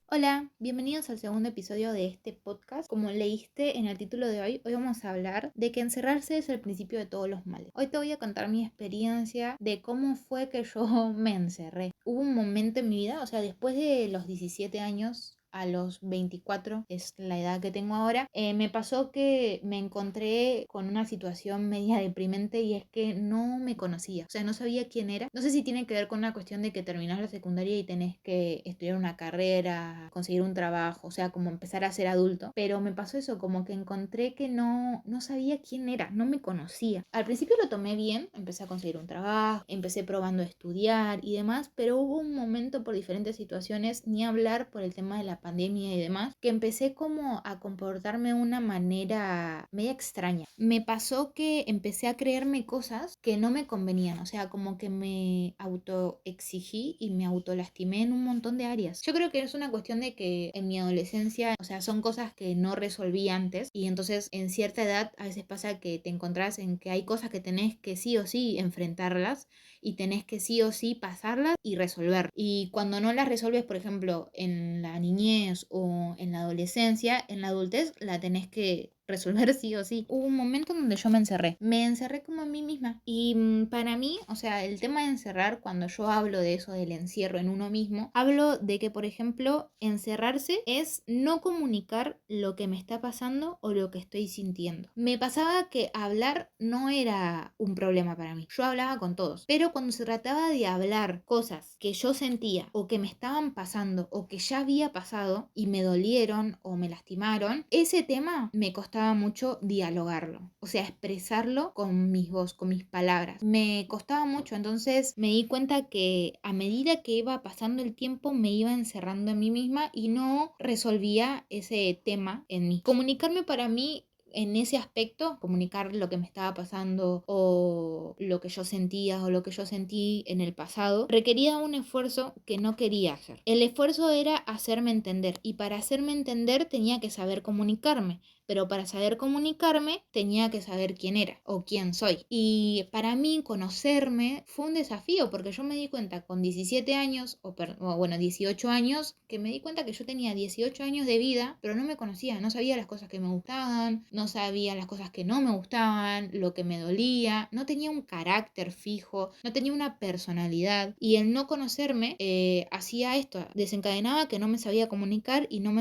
Hola, bienvenidos al segundo episodio de este podcast. Como leíste en el título de hoy vamos a hablar de que encerrarse es el principio de todos los males. Hoy te voy a contar mi experiencia de cómo fue que yo me encerré. Hubo un momento en mi vida, o sea, después de los 17 años a los 24, es la edad que tengo ahora, me pasó que me encontré con una situación media deprimente y es que no me conocía, o sea, no sabía quién era. No sé si tiene que ver con una cuestión de que terminás la secundaria y tenés que estudiar una carrera, conseguir un trabajo, o sea, como empezar a ser adulto, pero me pasó eso, como que encontré que no sabía quién era, no me conocía. Al principio lo tomé bien, empecé a conseguir un trabajo, empecé probando a estudiar y demás, pero hubo un momento por diferentes situaciones, ni hablar por el tema de la pandemia y demás, que empecé como a comportarme de una manera media extraña. Me pasó que empecé a creerme cosas que no me convenían, o sea, como que me autoexigí y me autolastimé en un montón de áreas. Yo creo que es una cuestión de que en mi adolescencia, o sea, son cosas que no resolví antes y entonces en cierta edad a veces pasa que te encontrás en que hay cosas que tenés que sí o sí enfrentarlas y tenés que sí o sí pasarlas y resolver. Y cuando no las resolves, por ejemplo, en la niñez o en la adolescencia, en la adultez la tenés que resolver sí o sí. Hubo un momento en donde yo me encerré como a mí misma y para mí, o sea, el tema de encerrar, cuando yo hablo de eso del encierro en uno mismo, hablo de que, por ejemplo, encerrarse es no comunicar lo que me está pasando o lo que estoy sintiendo. Me pasaba que hablar no era un problema para mí, yo hablaba con todos, pero cuando se trataba de hablar cosas que yo sentía o que me estaban pasando o que ya había pasado y me dolieron o me lastimaron, ese tema me costaba mucho dialogarlo, o sea, expresarlo con mis voz, con mis palabras. Me costaba mucho, entonces me di cuenta que a medida que iba pasando el tiempo me iba encerrando en mí misma y no resolvía ese tema en mí. Comunicarme para mí en ese aspecto, comunicar lo que me estaba pasando o lo que yo sentía o lo que yo sentí en el pasado, requería un esfuerzo que no quería hacer. El esfuerzo era hacerme entender y para hacerme entender tenía que saber comunicarme, pero para saber comunicarme tenía que saber quién era o quién soy. Y para mí conocerme fue un desafío porque yo me di cuenta con 17 años o bueno, 18 años, que me di cuenta que yo tenía 18 años de vida, pero no me conocía, no sabía las cosas que me gustaban, no sabía las cosas que no me gustaban, lo que me dolía, no tenía un carácter fijo, no tenía una personalidad y el no conocerme hacía esto, desencadenaba que no me sabía comunicar y no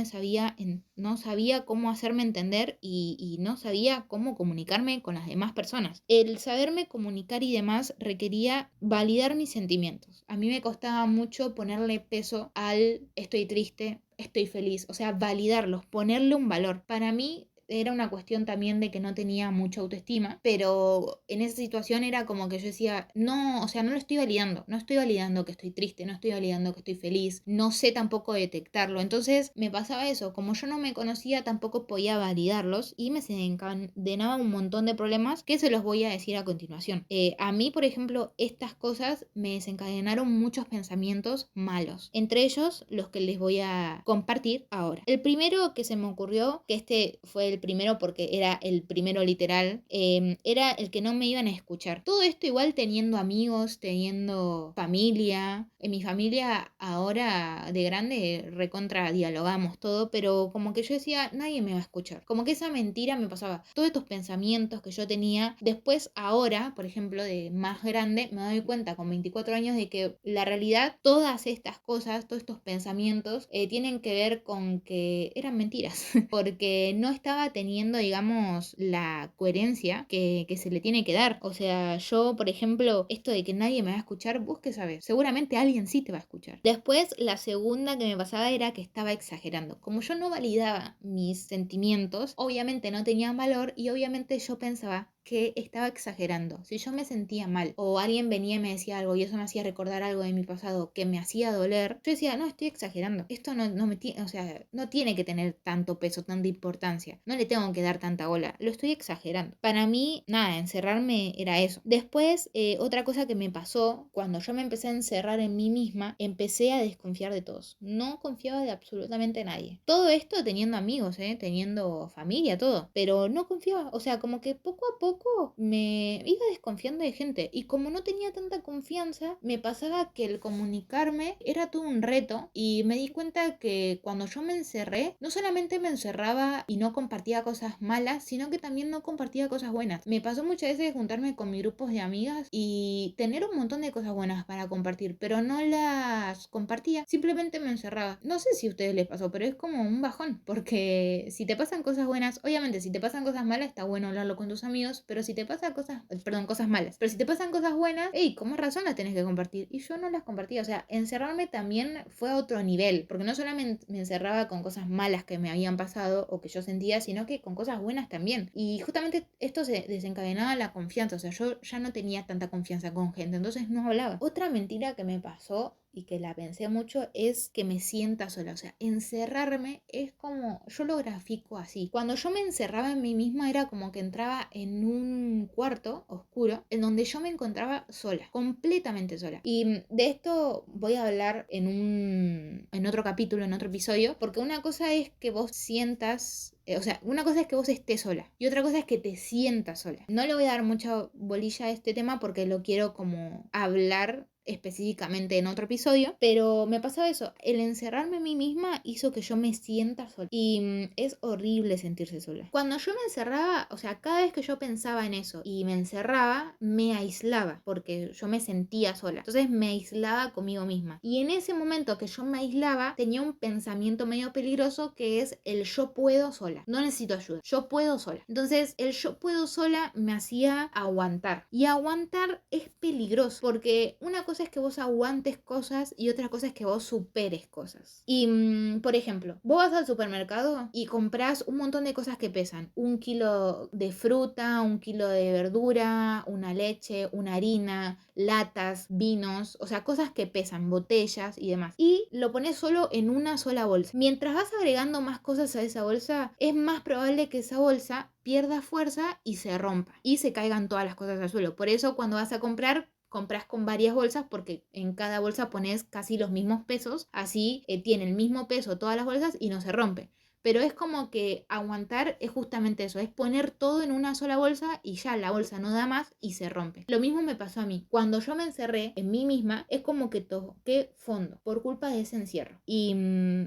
sabía cómo hacerme entender y no sabía cómo comunicarme con las demás personas. El saberme comunicar y demás requería validar mis sentimientos. A mí me costaba mucho ponerle peso al estoy triste, estoy feliz, o sea, validarlos, ponerle un valor. Para mí era una cuestión también de que no tenía mucha autoestima, pero en esa situación era como que yo decía, no, o sea, no lo estoy validando, no estoy validando que estoy triste, no estoy validando que estoy feliz, no sé tampoco detectarlo. Entonces me pasaba eso, como yo no me conocía, tampoco podía validarlos y me desencadenaba un montón de problemas que se los voy a decir a continuación. A mí, por ejemplo, estas cosas me desencadenaron muchos pensamientos malos, entre ellos los que les voy a compartir ahora. El primero que se me ocurrió, que este fue el primero porque era el primero literal, era el que no me iban a escuchar. Todo esto igual teniendo amigos, teniendo familia. En mi familia ahora de grande recontra dialogamos todo, pero como que yo decía, nadie me va a escuchar. Como que esa mentira me pasaba. Todos estos pensamientos que yo tenía, después ahora, por ejemplo, de más grande, me doy cuenta con 24 años de que la realidad, todas estas cosas, todos estos pensamientos, tienen que ver con que eran mentiras, porque no estaba teniendo, digamos, la coherencia que se le tiene que dar. O sea, yo, por ejemplo, esto de que nadie me va a escuchar, vos qué sabés, seguramente alguien sí te va a escuchar. Después, la segunda que me pasaba era que estaba exagerando. Como yo no validaba mis sentimientos, obviamente no tenían valor y obviamente yo pensaba que estaba exagerando. Si yo me sentía mal o alguien venía y me decía algo y eso me hacía recordar algo de mi pasado que me hacía doler, yo decía, no, estoy exagerando. Esto no me tiene, o sea, no tiene que tener tanto peso, tanta importancia. No le tengo que dar tanta bola. Lo estoy exagerando. Para mí, nada, encerrarme era eso. Después, otra cosa que me pasó, cuando yo me empecé a encerrar en mí misma, empecé a desconfiar de todos. No confiaba de absolutamente nadie. Todo esto teniendo amigos, teniendo familia, todo. Pero no confiaba. O sea, como que poco a poco poco me iba desconfiando de gente y como no tenía tanta confianza, me pasaba que el comunicarme era todo un reto y me di cuenta que cuando yo me encerré, no solamente me encerraba y no compartía cosas malas, sino que también no compartía cosas buenas. Me pasó muchas veces juntarme con mis grupos de amigas y tener un montón de cosas buenas para compartir, pero no las compartía, simplemente me encerraba. No sé si a ustedes les pasó, pero es como un bajón, porque si te pasan cosas buenas, obviamente si te pasan cosas malas está bueno hablarlo con tus amigos, pero si te pasan cosas malas, pero si te pasan cosas buenas, hey, ¿cómo razón las tenés que compartir? Y yo no las compartía, o sea, encerrarme también fue a otro nivel, porque no solamente me encerraba con cosas malas que me habían pasado o que yo sentía, sino que con cosas buenas también. Y justamente esto se desencadenaba la confianza, o sea, yo ya no tenía tanta confianza con gente, entonces no hablaba. Otra mentira que me pasó y que la pensé mucho es que me sienta sola, o sea, encerrarme es como, yo lo grafico así, cuando yo me encerraba en mí misma era como que entraba en un cuarto oscuro en donde yo me encontraba sola, completamente sola, y de esto voy a hablar en otro capítulo, en otro episodio, porque una cosa es que vos sientas, o sea, una cosa es que vos estés sola y otra cosa es que te sientas sola. No le voy a dar mucha bolilla a este tema porque lo quiero como hablar específicamente en otro episodio, pero me pasaba eso, el encerrarme a mí misma hizo que yo me sienta sola y es horrible sentirse sola. Cuando yo me encerraba, o sea, cada vez que yo pensaba en eso y me encerraba, me aislaba porque yo me sentía sola, entonces me aislaba conmigo misma y en ese momento que yo me aislaba tenía un pensamiento medio peligroso que es el yo puedo sola, no necesito ayuda, yo puedo sola. Entonces el yo puedo sola me hacía aguantar y aguantar es peligroso porque una cosa es que vos aguantes cosas y otra cosa es que vos superes cosas. Y, por ejemplo, vos vas al supermercado y compras un montón de cosas que pesan. 1 kilo de fruta, 1 kilo de verdura, una leche, una harina, latas, vinos, o sea, cosas que pesan, botellas y demás. Y lo pones solo en una sola bolsa. Mientras vas agregando más cosas a esa bolsa, es más probable que esa bolsa pierda fuerza y se rompa y se caigan todas las cosas al suelo. Por eso cuando vas a compras con varias bolsas porque en cada bolsa pones casi los mismos pesos, así tiene el mismo peso todas las bolsas y no se rompe. Pero es como que aguantar es justamente eso, es poner todo en una sola bolsa y ya la bolsa no da más y se rompe. Lo mismo me pasó a mí. Cuando yo me encerré en mí misma, es como que toqué fondo por culpa de ese encierro. Y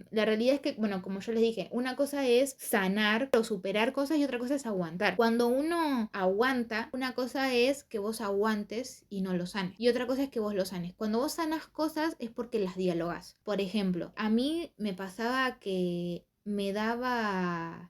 la realidad es que, bueno, como yo les dije, una cosa es sanar o superar cosas y otra cosa es aguantar. Cuando uno aguanta, una cosa es que vos aguantes y no lo sanes. Y otra cosa es que vos lo sanes. Cuando vos sanas cosas es porque las dialogas. Por ejemplo, a mí me pasaba que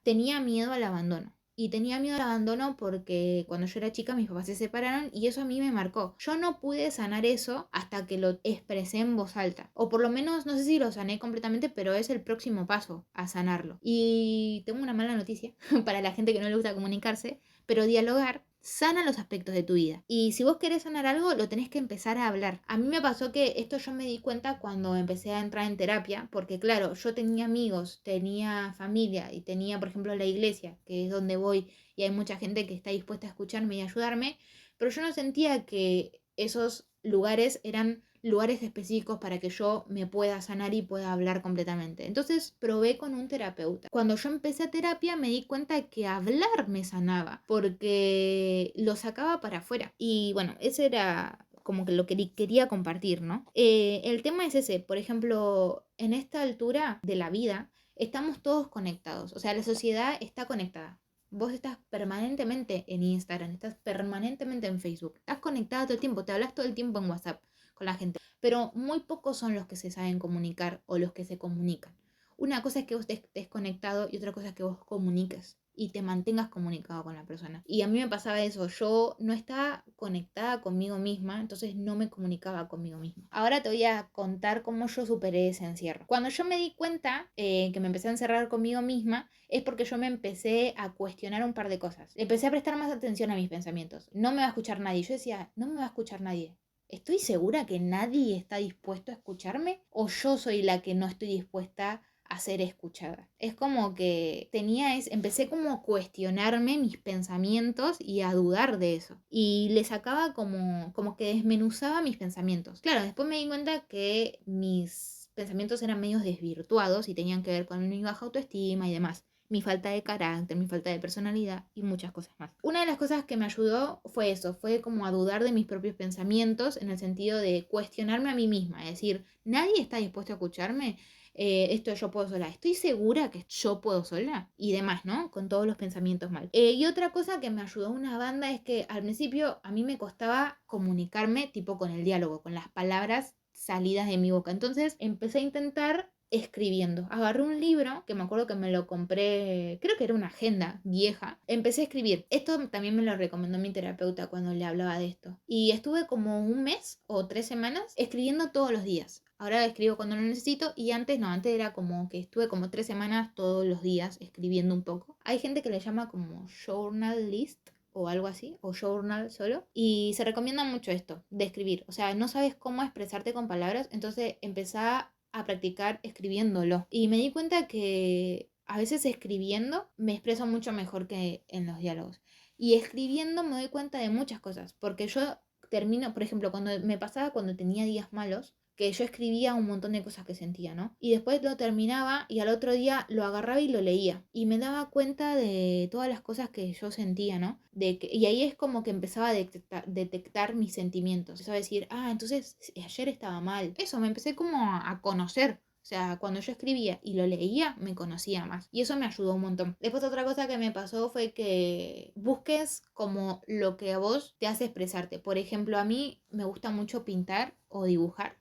tenía miedo al abandono. Y tenía miedo al abandono porque cuando yo era chica mis papás se separaron y eso a mí me marcó. Yo no pude sanar eso hasta que lo expresé en voz alta. O por lo menos, no sé si lo sané completamente, pero es el próximo paso a sanarlo. Y tengo una mala noticia para la gente que no le gusta comunicarse, pero dialogar sana los aspectos de tu vida. Y si vos querés sanar algo, lo tenés que empezar a hablar. A mí me pasó que esto yo me di cuenta cuando empecé a entrar en terapia, porque claro, yo tenía amigos, tenía familia y tenía, por ejemplo, la iglesia, que es donde voy y hay mucha gente que está dispuesta a escucharme y ayudarme, pero yo no sentía que esos lugares eran lugares específicos para que yo me pueda sanar y pueda hablar completamente. Entonces probé con un terapeuta. Cuando yo empecé a terapia me di cuenta que hablar me sanaba porque lo sacaba para afuera. Y bueno, ese era como que lo que quería compartir, ¿no? El tema es ese, por ejemplo, en esta altura de la vida estamos todos conectados, o sea, la sociedad está conectada. Vos estás permanentemente en Instagram, estás permanentemente en Facebook, estás conectada todo el tiempo, te hablas todo el tiempo en WhatsApp con la gente, pero muy pocos son los que se saben comunicar o los que se comunican. Una cosa es que vos estés conectado y otra cosa es que vos comuniques y te mantengas comunicado con la persona. Y a mí me pasaba eso, yo no estaba conectada conmigo misma, entonces no me comunicaba conmigo misma. Ahora te voy a contar cómo yo superé ese encierro. Cuando yo me di cuenta que me empecé a encerrar conmigo misma, es porque yo me empecé a cuestionar un par de cosas. Empecé a prestar más atención a mis pensamientos. No me va a escuchar nadie. Yo decía, no me va a escuchar nadie. ¿Estoy segura que nadie está dispuesto a escucharme? ¿O yo soy la que no estoy dispuesta a ser escuchada? Es como que empecé como a cuestionarme mis pensamientos y a dudar de eso. Y le sacaba como que desmenuzaba mis pensamientos. Claro, después me di cuenta que mis pensamientos eran medios desvirtuados y tenían que ver con mi baja autoestima y demás. mi falta de carácter, mi falta de personalidad y muchas cosas más. Una de las cosas que me ayudó fue eso, fue como a dudar de mis propios pensamientos en el sentido de cuestionarme a mí misma, es decir, nadie está dispuesto a escucharme. Esto yo puedo sola, estoy segura que yo puedo sola y demás, ¿no? Con todos los pensamientos mal. Y otra cosa que me ayudó una banda es que al principio a mí me costaba comunicarme tipo con el diálogo, con las palabras salidas de mi boca. Entonces empecé a intentar escribiendo. Agarré un libro que me acuerdo que me lo compré, creo que era una agenda vieja. Empecé a escribir. Esto también me lo recomendó mi terapeuta cuando le hablaba de esto. Y estuve como un mes o 3 semanas escribiendo todos los días. Ahora escribo cuando lo necesito y antes no, antes era como que estuve como 3 semanas todos los días escribiendo un poco. Hay gente que le llama como journalist o algo así, o journal solo. Y se recomienda mucho esto, de escribir. O sea, no sabes cómo expresarte con palabras, entonces empezá a practicar escribiéndolo. Y me di cuenta que a veces escribiendo me expreso mucho mejor que en los diálogos. Y escribiendo me doy cuenta de muchas cosas, porque yo termino, por ejemplo, cuando me pasaba cuando tenía días malos, que yo escribía un montón de cosas que sentía, ¿no? Y después lo terminaba y al otro día lo agarraba y lo leía. Y me daba cuenta de todas las cosas que yo sentía, ¿no? Y ahí es como que empezaba a detectar mis sentimientos. Empezaba a decir, entonces ayer estaba mal. Eso, me empecé como a conocer. O sea, cuando yo escribía y lo leía, me conocía más. Y eso me ayudó un montón. Después otra cosa que me pasó fue que busques como lo que a vos te hace expresarte. Por ejemplo, a mí me gusta mucho pintar o dibujar.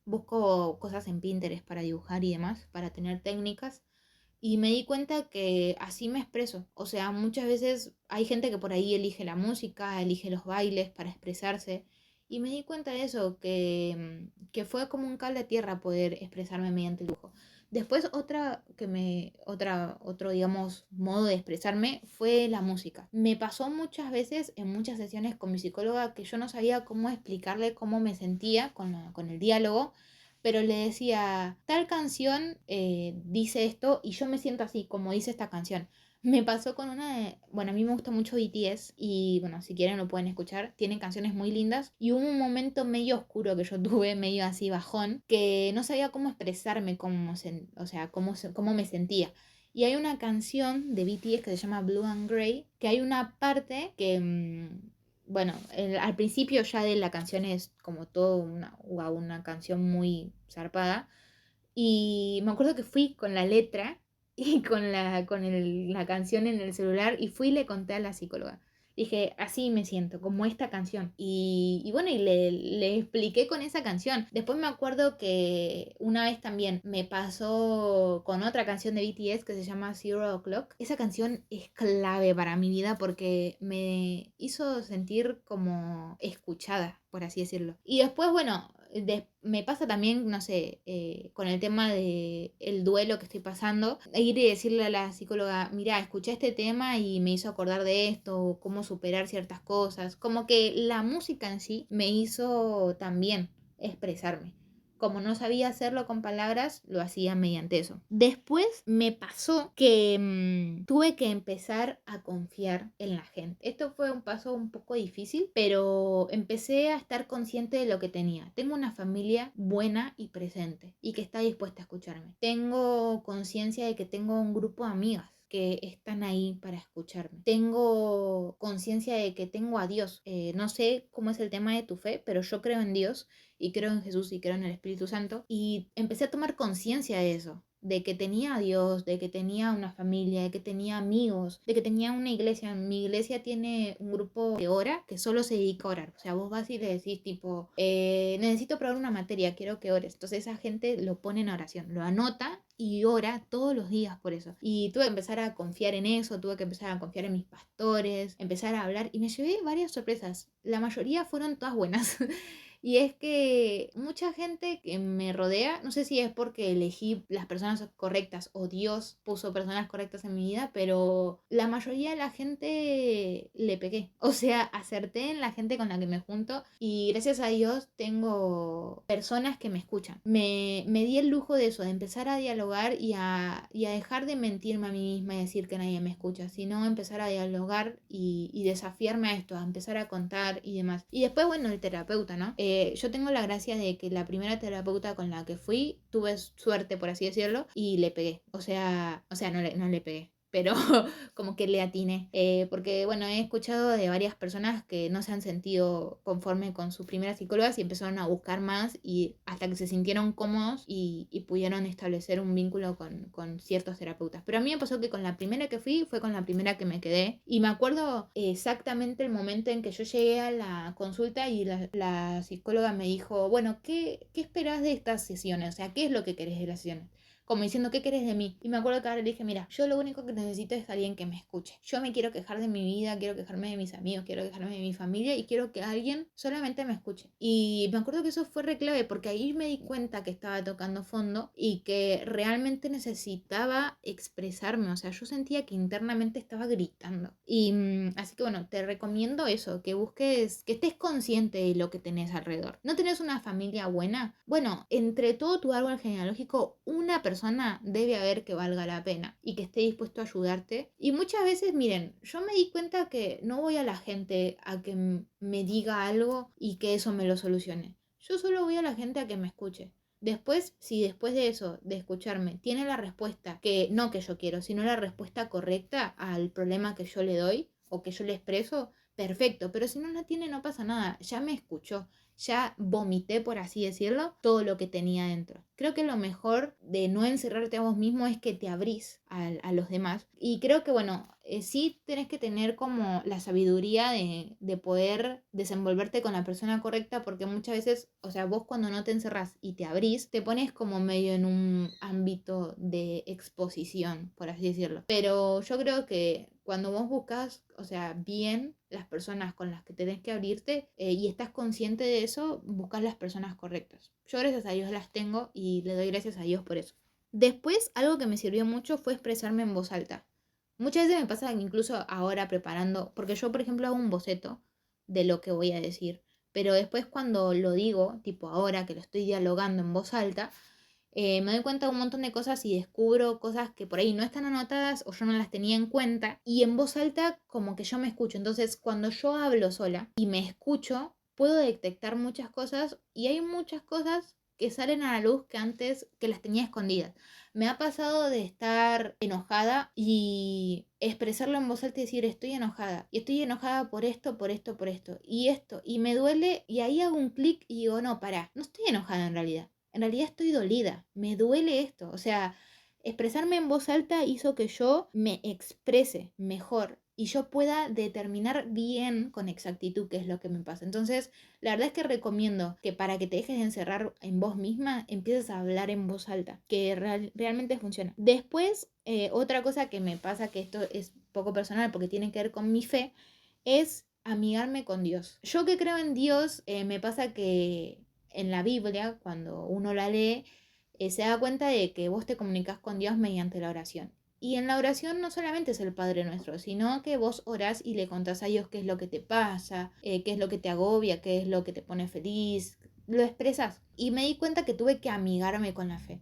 Busco cosas en Pinterest para dibujar y demás, para tener técnicas. Y me di cuenta que así me expreso. O sea, muchas veces hay gente que por ahí elige la música, elige los bailes para expresarse. Y me di cuenta de eso, que fue como un cable a tierra poder expresarme mediante el dibujo. Después otro, digamos, modo de expresarme fue la música. Me pasó muchas veces en muchas sesiones con mi psicóloga que yo no sabía cómo explicarle cómo me sentía con el diálogo, pero le decía, tal canción dice esto y yo me siento así, como dice esta canción. Me pasó con bueno, a mí me gusta mucho BTS y bueno, si quieren lo pueden escuchar, tienen canciones muy lindas y hubo un momento medio oscuro que yo tuve, medio así bajón, que no sabía cómo expresarme, o sea, cómo me sentía. Y hay una canción de BTS que se llama Blue and Grey, que hay una parte que bueno, al principio ya de la canción es como todo una canción muy zarpada. Y me acuerdo que fui con la letra y con la canción en el celular y fui y le conté a la psicóloga. Dije, así me siento, como esta canción. Y bueno, y le expliqué con esa canción. Después me acuerdo que una vez también me pasó con otra canción de BTS que se llama Zero O'Clock. Esa canción es clave para mi vida porque me hizo sentir como escuchada, por así decirlo. Y después, bueno, me pasa también, no sé, con el tema de el duelo que estoy pasando, ir y decirle a la psicóloga, mira, escuché este tema y me hizo acordar de esto, cómo superar ciertas cosas, como que la música en sí me hizo también expresarme. Como no sabía hacerlo con palabras, lo hacía mediante eso. Después me pasó que tuve que empezar a confiar en la gente. Esto fue un paso un poco difícil, pero empecé a estar consciente de lo que tenía. Tengo una familia buena y presente y que está dispuesta a escucharme. Tengo conciencia de que tengo un grupo de amigas que están ahí para escucharme. Tengo conciencia de que tengo a Dios. No sé cómo es el tema de tu fe, pero yo creo en Dios y creo en Jesús y creo en el Espíritu Santo. Y empecé a tomar conciencia de eso, de que tenía a Dios, de que tenía una familia, de que tenía amigos, de que tenía una iglesia. Mi iglesia tiene un grupo que ora, que solo se dedica a orar. O sea, vos vas y le decís tipo, necesito probar una materia, quiero que ores. Entonces esa gente lo pone en oración, lo anota y ora todos los días por eso. Y tuve que empezar a confiar en eso, tuve que empezar a confiar en mis pastores, empezar a hablar y me llevé varias sorpresas. La mayoría fueron todas buenas. Y es que mucha gente que me rodea, no sé si es porque elegí las personas correctas o Dios puso personas correctas en mi vida, pero la mayoría de la gente le pegué. O sea, acerté en la gente con la que me junto y gracias a Dios tengo personas que me escuchan. Me di el lujo de eso, de empezar a dialogar y a dejar de mentirme a mí misma y decir que nadie me escucha, sino empezar a dialogar y desafiarme a esto, a empezar a contar y demás. Y después, bueno, el terapeuta, ¿no? Yo tengo la gracia de que la primera terapeuta con la que fui, tuve suerte, por así decirlo, y le pegué. O sea, no le pegué. pero como que le atiné. Porque, bueno, he escuchado de varias personas que no se han sentido conforme con sus primeras psicólogas y empezaron a buscar más y hasta que se sintieron cómodos y pudieron establecer un vínculo con ciertos terapeutas. Pero a mí me pasó que con la primera que fui fue con la primera que me quedé y me acuerdo exactamente el momento en que yo llegué a la consulta y la psicóloga me dijo, bueno, ¿qué esperás de estas sesiones? O sea, ¿qué es lo que querés de las sesiones? Como diciendo, ¿qué querés de mí? Y me acuerdo que ahora le dije, mira, yo lo único que necesito es alguien que me escuche. Yo me quiero quejar de mi vida, quiero quejarme de mis amigos, quiero quejarme de mi familia y quiero que alguien solamente me escuche. Y me acuerdo que eso fue re clave porque ahí me di cuenta que estaba tocando fondo y que realmente necesitaba expresarme. O sea, yo sentía que internamente estaba gritando. Y así que bueno, te recomiendo eso, que busques, que estés consciente de lo que tenés alrededor. ¿No tenés una familia buena? Bueno, entre todo tu árbol genealógico, una persona debe haber que valga la pena y que esté dispuesto a ayudarte. Y muchas veces, miren, yo me di cuenta que no voy a la gente a que me diga algo y que eso me lo solucione. Yo solo voy a la gente a que me escuche. Después, si después de eso, de escucharme, tiene la respuesta que no que yo quiero, sino la respuesta correcta al problema que yo le doy o que yo le expreso, perfecto. Pero si no la tiene, no pasa nada. Ya me escuchó. Ya vomité, por así decirlo, todo lo que tenía dentro. Creo que lo mejor de no encerrarte a vos mismo es que te abrís a los demás. Y creo que, bueno, sí tenés que tener como la sabiduría de poder desenvolverte con la persona correcta, porque muchas veces, o sea, vos cuando no te encerrás y te abrís, te pones como medio en un ámbito de exposición, por así decirlo. Pero yo creo que cuando vos buscas, o sea, bien las personas con las que tenés que abrirte y estás consciente de eso, buscas las personas correctas. Yo gracias a Dios las tengo y le doy gracias a Dios por eso. Después, algo que me sirvió mucho fue expresarme en voz alta. Muchas veces me pasa que incluso ahora preparando, porque yo por ejemplo hago un boceto de lo que voy a decir, pero después cuando lo digo, tipo ahora que lo estoy dialogando en voz alta, me doy cuenta de un montón de cosas y descubro cosas que por ahí no están anotadas o yo no las tenía en cuenta. Y en voz alta como que yo me escucho. Entonces cuando yo hablo sola y me escucho, puedo detectar muchas cosas y hay muchas cosas que salen a la luz que antes que las tenía escondidas. Me ha pasado de estar enojada y expresarlo en voz alta y decir estoy enojada. Y estoy enojada por esto, por esto, por esto. Y esto. Y me duele y ahí hago un clic y digo, no, pará, no estoy enojada en realidad. En realidad estoy dolida, me duele esto. O sea, expresarme en voz alta hizo que yo me exprese mejor y yo pueda determinar bien con exactitud qué es lo que me pasa. Entonces, la verdad es que recomiendo que para que te dejes de encerrar en vos misma, empieces a hablar en voz alta, que realmente funciona. Después, otra cosa que me pasa, que esto es poco personal porque tiene que ver con mi fe, es amigarme con Dios. Yo que creo en Dios, me pasa que en la Biblia, cuando uno la lee, se da cuenta de que vos te comunicas con Dios mediante la oración. Y en la oración no solamente es el Padre Nuestro, sino que vos orás y le contás a Dios qué es lo que te pasa, qué es lo que te agobia, qué es lo que te pone feliz, lo expresas. Y me di cuenta que tuve que amigarme con la fe,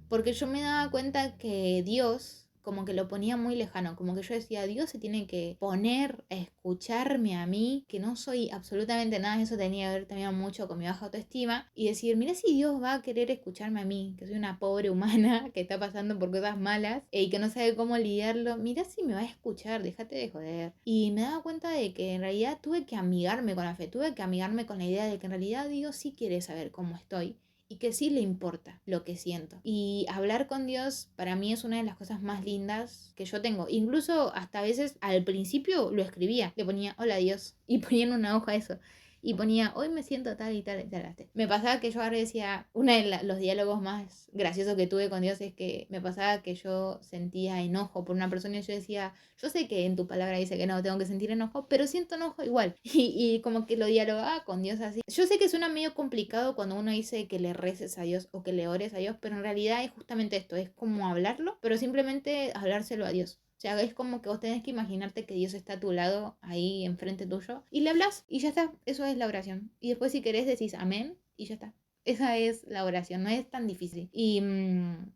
porque yo me daba cuenta que Dios como que lo ponía muy lejano, como que yo decía, Dios se tiene que poner a escucharme a mí, que no soy absolutamente nada, eso tenía que ver también mucho con mi baja autoestima, y decir, mira si Dios va a querer escucharme a mí, que soy una pobre humana que está pasando por cosas malas y que no sabe cómo lidiarlo, mira si me va a escuchar, déjate de joder. Y me daba cuenta de que en realidad tuve que amigarme con la fe, tuve que amigarme con la idea de que en realidad Dios sí quiere saber cómo estoy y que sí le importa lo que siento. Y hablar con Dios para mí es una de las cosas más lindas que yo tengo. Incluso hasta a veces al principio lo escribía, le ponía hola Dios y ponía en una hoja eso. Y ponía, hoy me siento tal y tal y tal. Me pasaba que yo ahora decía, uno de los diálogos más graciosos que tuve con Dios es que me pasaba que yo sentía enojo por una persona y yo decía, yo sé que en tu palabra dice que no tengo que sentir enojo, pero siento enojo igual. Y como que lo dialogaba con Dios así. Yo sé que suena medio complicado cuando uno dice que le reces a Dios o que le ores a Dios, pero en realidad es justamente esto, es como hablarlo, pero simplemente hablárselo a Dios. O sea, es como que vos tenés que imaginarte que Dios está a tu lado, ahí enfrente tuyo, y le hablas y ya está. Eso es la oración. Y después si querés decís amén y ya está. Esa es la oración, no es tan difícil. Y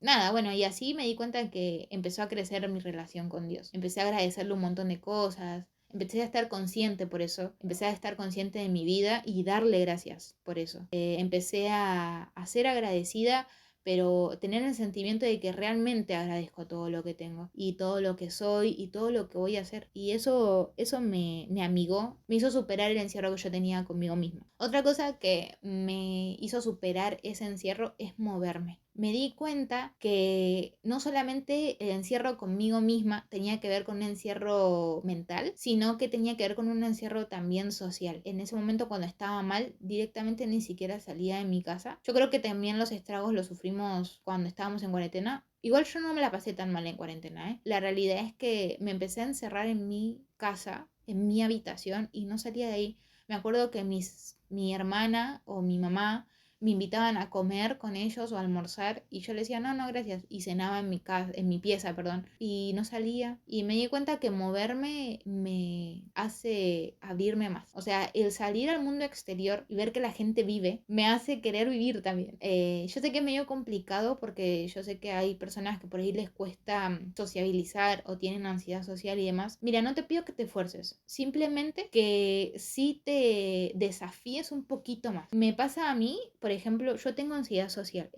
nada, bueno, y así me di cuenta que empezó a crecer mi relación con Dios. Empecé a agradecerle un montón de cosas. Empecé a estar consciente por eso, empecé a estar consciente de mi vida y darle gracias por eso. Empecé a ser agradecida pero tener el sentimiento de que realmente agradezco todo lo que tengo y todo lo que soy y todo lo que voy a hacer. Y eso me amigó, me hizo superar el encierro que yo tenía conmigo misma. Otra cosa que me hizo superar ese encierro es moverme. Me di cuenta que no solamente el encierro conmigo misma tenía que ver con un encierro mental, sino que tenía que ver con un encierro también social. En ese momento cuando estaba mal, directamente ni siquiera salía de mi casa. Yo creo que también los estragos los sufrimos cuando estábamos en cuarentena. Igual yo no me la pasé tan mal en cuarentena, ¿eh? La realidad es que me empecé a encerrar en mi casa, en mi habitación, y no salía de ahí. Me acuerdo que mi hermana o mi mamá me invitaban a comer con ellos o a almorzar y yo les decía, no, no, gracias. Y cenaba en mi casa, en mi pieza, perdón. Y no salía. Y me di cuenta que moverme me hace abrirme más. O sea, el salir al mundo exterior y ver que la gente vive, me hace querer vivir también. Yo sé que es medio complicado porque yo sé que hay personas que por ahí les cuesta sociabilizar o tienen ansiedad social y demás. Mira, no te pido que te esfuerces. Simplemente que sí te desafíes un poquito más. Me pasa a mí, por ejemplo, yo tengo ansiedad social.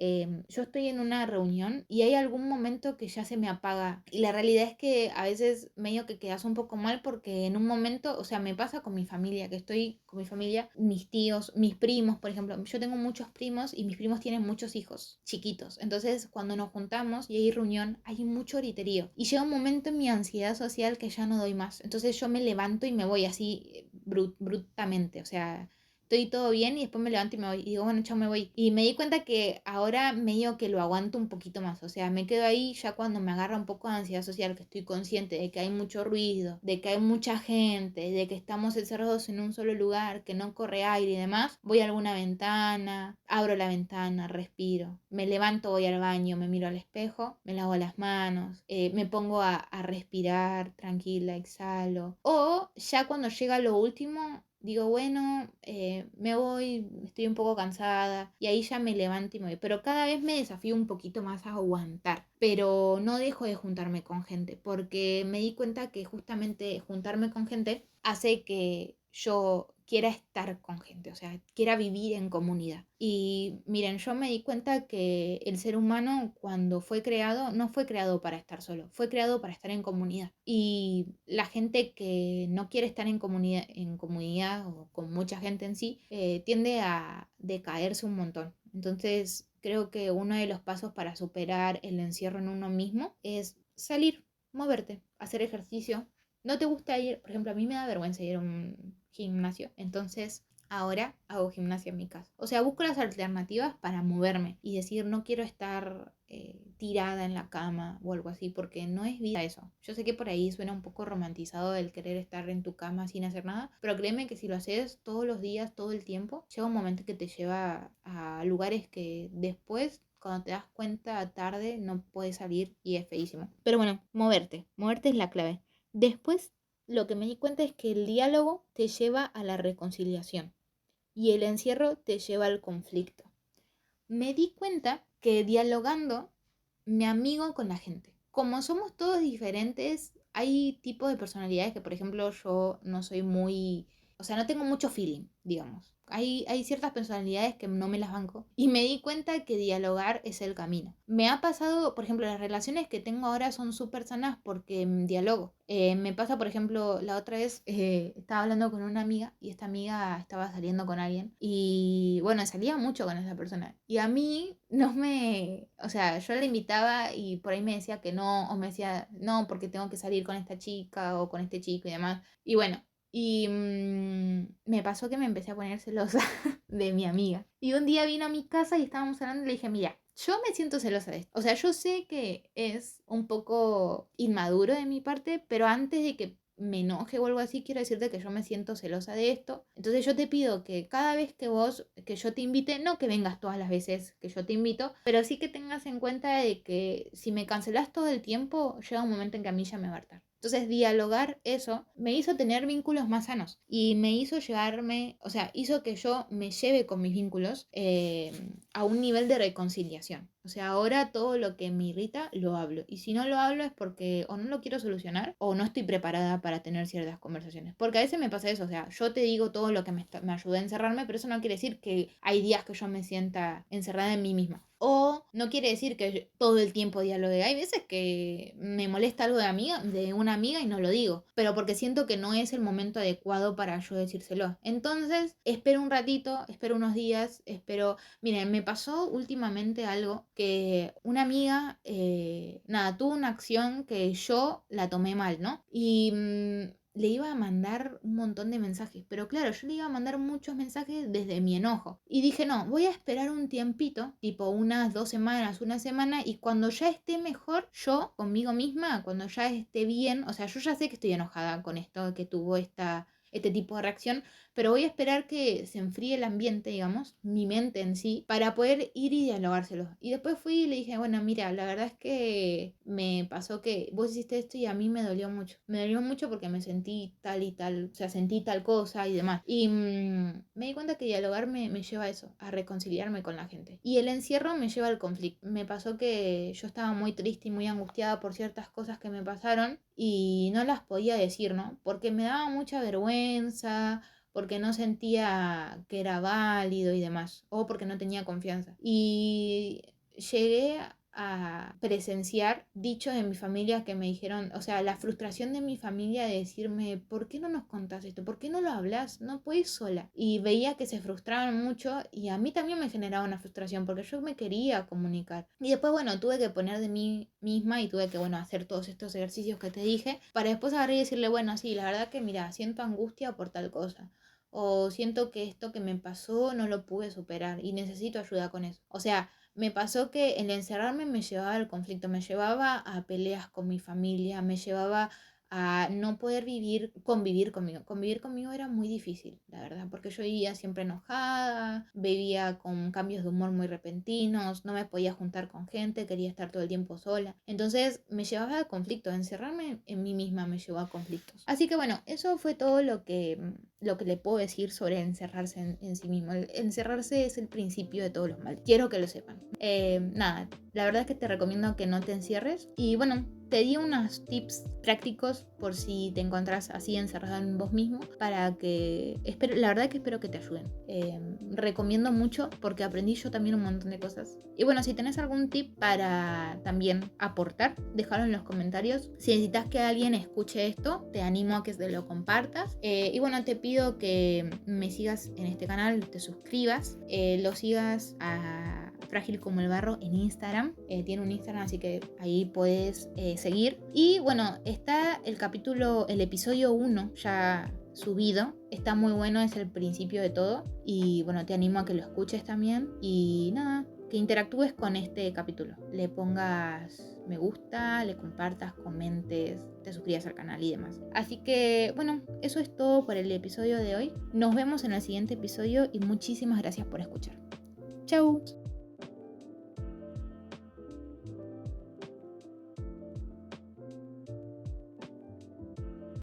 Yo estoy en una reunión y hay algún momento que ya se me apaga. Y la realidad es que a veces medio que quedas un poco mal porque en un momento, o sea, me pasa con mi familia, que estoy con mi familia, mis tíos, mis primos, por ejemplo. Yo tengo muchos primos y mis primos tienen muchos hijos chiquitos. Entonces, cuando nos juntamos y hay reunión, hay mucho griterío. Y llega un momento en mi ansiedad social que ya no doy más. Entonces yo me levanto y me voy así brutamente, o sea, estoy todo bien y después me levanto y me voy. Y digo, bueno, chao, me voy. Y me di cuenta que ahora medio que lo aguanto un poquito más. O sea, me quedo ahí ya cuando me agarra un poco de ansiedad social, que estoy consciente de que hay mucho ruido, de que hay mucha gente, de que estamos encerrados en un solo lugar, que no corre aire y demás. Voy a alguna ventana, abro la ventana, respiro. Me levanto, voy al baño, me miro al espejo, me lavo las manos, me pongo a respirar tranquila, exhalo. O ya cuando llega lo último, digo, bueno, me voy, estoy un poco cansada y ahí ya me levanto y me voy. Pero cada vez me desafío un poquito más a aguantar. Pero no dejo de juntarme con gente porque me di cuenta que justamente juntarme con gente hace que yo quiera estar con gente, o sea, quiera vivir en comunidad. Y miren, yo me di cuenta que el ser humano cuando fue creado, no fue creado para estar solo, fue creado para estar en comunidad. Y la gente que no quiere estar en comunidad o con mucha gente en sí, tiende a decaerse un montón. Entonces, creo que uno de los pasos para superar el encierro en uno mismo es salir, moverte, hacer ejercicio. ¿No te gusta ir? Por ejemplo, a mí me da vergüenza ir a un gimnasio, entonces ahora hago gimnasia en mi casa. O sea, busco las alternativas para moverme y decir, no quiero estar tirada en la cama o algo así, porque no es vida eso. Yo sé que por ahí suena un poco romantizado el querer estar en tu cama sin hacer nada, pero créeme que si lo haces todos los días, todo el tiempo, llega un momento que te lleva a lugares que después cuando te das cuenta tarde no puedes salir y es feísimo. Pero bueno, moverte es la clave. Después, lo que me di cuenta es que el diálogo te lleva a la reconciliación y el encierro te lleva al conflicto. Me di cuenta que dialogando me amigo con la gente. Como somos todos diferentes, hay tipos de personalidades que, por ejemplo, yo no soy muy, o sea, no tengo mucho feeling, digamos. Hay ciertas personalidades que no me las banco y me di cuenta que dialogar es el camino. Me ha pasado, por ejemplo, las relaciones que tengo ahora son súper sanas porque dialogo. Me pasa, por ejemplo, la otra vez estaba hablando con una amiga y esta amiga estaba saliendo con alguien y bueno, salía mucho con esa persona y a mí no me, o sea, yo la invitaba y por ahí me decía que no o me decía no porque tengo que salir con esta chica o con este chico y demás y bueno. Y me pasó que me empecé a poner celosa de mi amiga. Y un día vino a mi casa y estábamos hablando y le dije, mira, yo me siento celosa de esto. O sea, yo sé que es un poco inmaduro de mi parte, pero antes de que me enoje o algo así, quiero decirte que yo me siento celosa de esto. Entonces yo te pido que cada vez que yo te invite, no que vengas todas las veces que yo te invito, pero sí que tengas en cuenta de que si me cancelas todo el tiempo, llega un momento en que a mí ya me va a hartar. Entonces, dialogar eso me hizo tener vínculos más sanos y me hizo llevarme, o sea, hizo que yo me lleve con mis vínculos a un nivel de reconciliación. O sea, ahora todo lo que me irrita lo hablo. Y si no lo hablo es porque o no lo quiero solucionar o no estoy preparada para tener ciertas conversaciones. Porque a veces me pasa eso, o sea, yo te digo todo lo que me ayuda a encerrarme, pero eso no quiere decir que hay días que yo me sienta encerrada en mí misma. O no quiere decir que yo todo el tiempo dialogue. Hay veces que me molesta algo de una amiga y no lo digo, pero porque siento que no es el momento adecuado para yo decírselo. Entonces, espero un ratito, espero unos días, espero... Miren, me pasó últimamente algo que una amiga, nada, tuvo una acción que yo la tomé mal, ¿no? Y le iba a mandar un montón de mensajes, pero claro, yo le iba a mandar muchos mensajes desde mi enojo. Y dije, no, voy a esperar un tiempito, tipo unas 2 semanas, una semana, y cuando ya esté mejor, yo conmigo misma, cuando ya esté bien, o sea, yo ya sé que estoy enojada con esto, que tuvo este tipo de reacción, pero voy a esperar que se enfríe el ambiente, digamos, mi mente en sí, para poder ir y dialogárselo. Y después fui y le dije, bueno, mira, la verdad es que me pasó que vos hiciste esto y a mí me dolió mucho. Me dolió mucho porque me sentí tal y tal, o sea, sentí tal cosa y demás. Y me di cuenta que dialogar me lleva a eso, a reconciliarme con la gente. Y el encierro me lleva al conflicto. Me pasó que yo estaba muy triste y muy angustiada por ciertas cosas que me pasaron y no las podía decir, ¿no? Porque me daba mucha vergüenza, porque no sentía que era válido y demás, o porque no tenía confianza. Y llegué a presenciar dichos de mi familia que me dijeron, o sea, la frustración de mi familia de decirme, ¿por qué no nos contás esto? ¿Por qué no lo hablas? No puedes sola. Y veía que se frustraban mucho y a mí también me generaba una frustración porque yo me quería comunicar. Y después, bueno, tuve que poner de mí misma y tuve que, bueno, hacer todos estos ejercicios que te dije para después agarrar y decirle, bueno, sí, la verdad que mira, siento angustia por tal cosa o siento que esto que me pasó no lo pude superar y necesito ayuda con eso. O sea, me pasó que el encerrarme me llevaba al conflicto, me llevaba a peleas con mi familia, me llevaba a no poder convivir conmigo. Convivir conmigo era muy difícil, la verdad, porque yo vivía siempre enojada, vivía con cambios de humor muy repentinos, no me podía juntar con gente, quería estar todo el tiempo sola. Entonces me llevaba al conflicto, encerrarme en mí misma me llevó a conflictos. Así que bueno, eso fue todo lo que le puedo decir sobre encerrarse en sí mismo. Encerrarse es el principio de todos los males. Quiero que lo sepan. Nada, la verdad es que te recomiendo que no te encierres. Y bueno, te di unos tips prácticos por si te encontrás así encerrado en vos mismo para que, la verdad que espero que te ayuden. Recomiendo mucho porque aprendí yo también un montón de cosas. Y bueno, si tenés algún tip para también aportar, déjalo en los comentarios. Si necesitas que alguien escuche esto, te animo a que se lo compartas. Y bueno, te pido que me sigas en este canal, te suscribas, lo sigas a Frágil como el Barro en Instagram. Tiene un Instagram, así que ahí puedes seguir. Y bueno, está el episodio 1 ya subido. Está muy bueno, es el principio de todo. Y bueno, te animo a que lo escuches también. Y nada, que interactúes con este capítulo. Le pongas me gusta, le compartas, comentes, te suscribas al canal y demás. Así que bueno, eso es todo por el episodio de hoy. Nos vemos en el siguiente episodio y muchísimas gracias por escuchar. Chau.